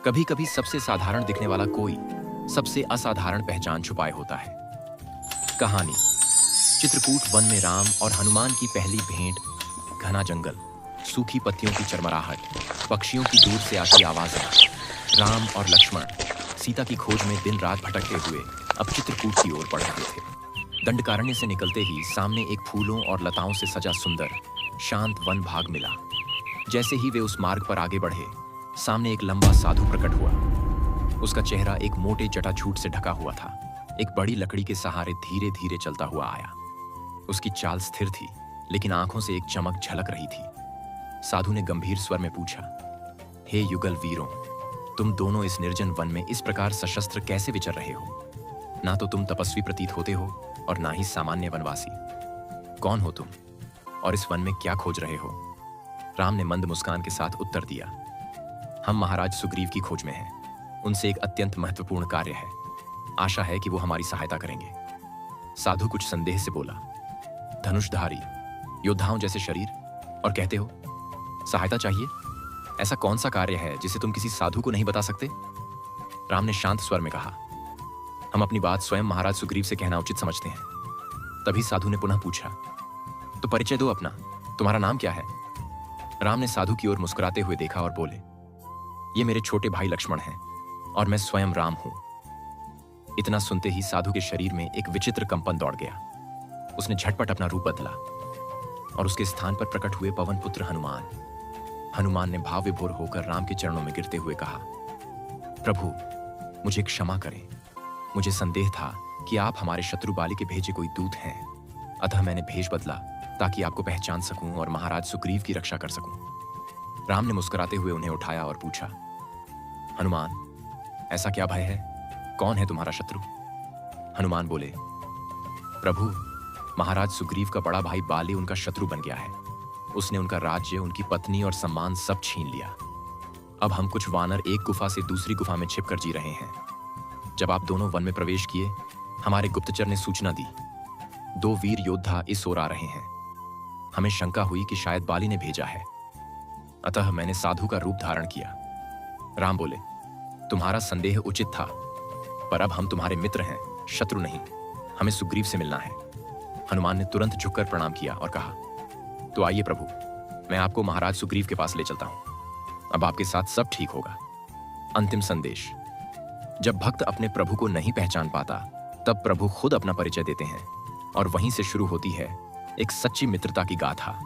कभी कभी सबसे साधारण दिखने वाला कोई सबसे असाधारण पहचान छुपाए होता है। कहानी। चित्रकूट वन में राम और हनुमान की पहली भेंट। घना जंगल, सूखी पत्तियों की चरमराहट, पक्षियों की दूर से आती आवाजें। राम और लक्ष्मण सीता की खोज में दिन रात भटकते हुए अब चित्रकूट की ओर बढ़ रहे थे। दंडकारण्य से निकलते ही सामने एक फूलों और लताओं से सजा सुंदर शांत वन भाग मिला। जैसे ही वे उस मार्ग पर आगे बढ़े, सामने एक लंबा साधु प्रकट हुआ। उसका चेहरा एक मोटे जटाजूट से ढका हुआ था। एक बड़ी लकड़ी के सहारे धीरे धीरे चलता हुआ आया। उसकी चाल स्थिर थी, लेकिन आंखों से एक चमक झलक रही थी। साधु ने गंभीर स्वर में पूछा, हे युगल वीरों, तुम दोनों इस निर्जन वन में इस प्रकार सशस्त्र कैसे विचर रहे हो? ना तो तुम तपस्वी प्रतीत होते हो और ना ही सामान्य वनवासी। कौन हो तुम और इस वन में क्या खोज रहे हो? राम ने मंद मुस्कान के साथ उत्तर दिया, हम महाराज सुग्रीव की खोज में हैं। उनसे एक अत्यंत महत्वपूर्ण कार्य है। आशा है कि वो हमारी सहायता करेंगे। साधु कुछ संदेह से बोला, धनुषधारी, योद्धाओं जैसे शरीर, और कहते हो सहायता चाहिए? ऐसा कौन सा कार्य है जिसे तुम किसी साधु को नहीं बता सकते? राम ने शांत स्वर में कहा, हम अपनी बात स्वयं महाराज सुग्रीव से कहना उचित समझते हैं। तभी साधु ने पुनः पूछा, तो परिचय दो अपना, तुम्हारा नाम क्या है? राम ने साधु की ओर मुस्कुराते हुए देखा और बोले, ये मेरे छोटे भाई लक्ष्मण हैं और मैं स्वयं राम हूं। इतना सुनते ही साधु के शरीर में एक विचित्र कंपन दौड़ गया। उसने झटपट अपना रूप बदला और उसके स्थान पर प्रकट हुए पवन पुत्र हनुमान ने भाव विभोर होकर राम के चरणों में गिरते हुए कहा, प्रभु, मुझे क्षमा करें। मुझे संदेह था कि आप हमारे शत्रु बाली के भेजे कोई दूत हैं, अतः मैंने भेष बदला ताकि आपको पहचान सकूं और महाराज सुग्रीव की रक्षा कर सकूं। राम ने मुस्कुराते हुए उन्हें उठाया और पूछा, हनुमान, ऐसा क्या भय है? कौन है तुम्हारा शत्रु? हनुमान बोले, प्रभु, महाराज सुग्रीव का बड़ा भाई बाली उनका शत्रु बन गया है। उसने उनका राज्य, उनकी पत्नी और सम्मान सब छीन लिया। अब हम कुछ वानर एक गुफा से दूसरी गुफा में छिपकर जी रहे हैं। जब आप दोनों वन में प्रवेश किए, हमारे गुप्तचर ने सूचना दी, 2 वीर योद्धा इस ओर आ रहे हैं। हमें शंका हुई कि शायद बाली ने भेजा है, अतः मैंने साधु का रूप धारण किया। राम बोले, तुम्हारा संदेह उचित था, पर अब हम तुम्हारे मित्र हैं, शत्रु नहीं। हमें सुग्रीव से मिलना है। हनुमान ने तुरंत झुककर प्रणाम किया और कहा, तो आइए प्रभु, मैं आपको महाराज सुग्रीव के पास ले चलता हूं। अब आपके साथ सब ठीक होगा। अंतिम संदेश। जब भक्त अपने प्रभु को नहीं पहचान पाता, तब प्रभु खुद अपना परिचय देते हैं और वहीं से शुरू होती है एक सच्ची मित्रता की गाथा।